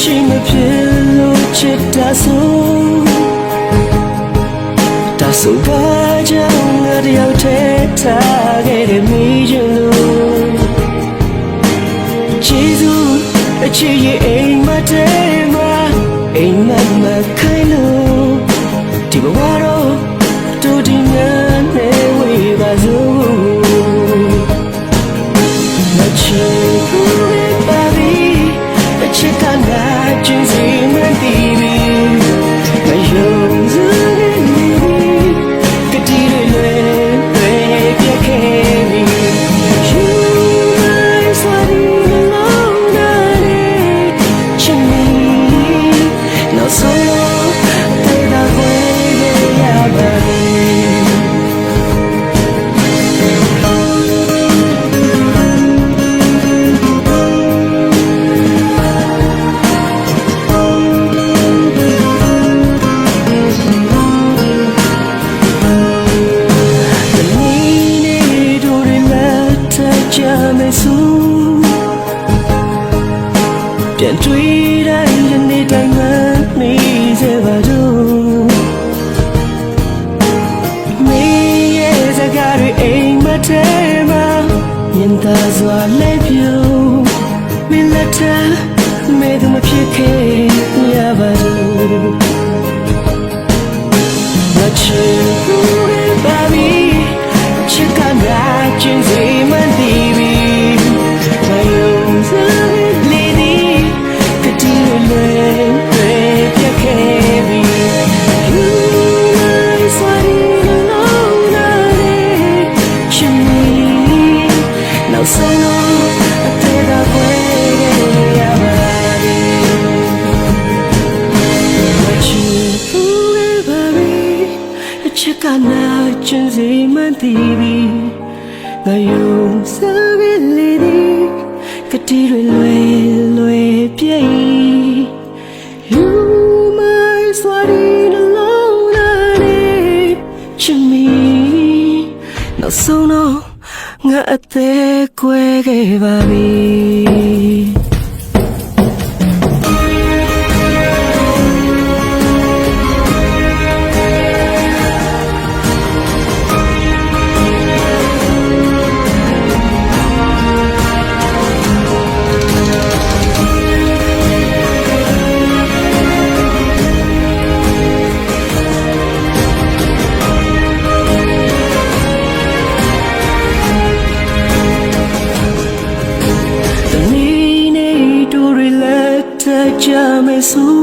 She me pillow chip taso gaja ngari au te ta ge me julu Jesus a chi ye aim ma te ma aim ma kai lo ti ba ro to di na ne we ba zo na chiပြန်တွေ့တိုင်းယနေ့တိုင်းမှနေစေပါတော့မင်းရဲ့စကားတွေအိမ်မထဲမှာမြင်သာစွာလဲပြုံးမင်းလက်ထမဲသူမဖြစ်ခဲ့ရပါတော့ငါချစ်ဘူးပါပြီချစ်ကနာကျင်းစိမ့်တည်ပြီမယုံစ真是满地皮，我用手边里的个地瑞瑞别意，有买耍的那老那的亲密，那手呢我得过给爸比。Jame su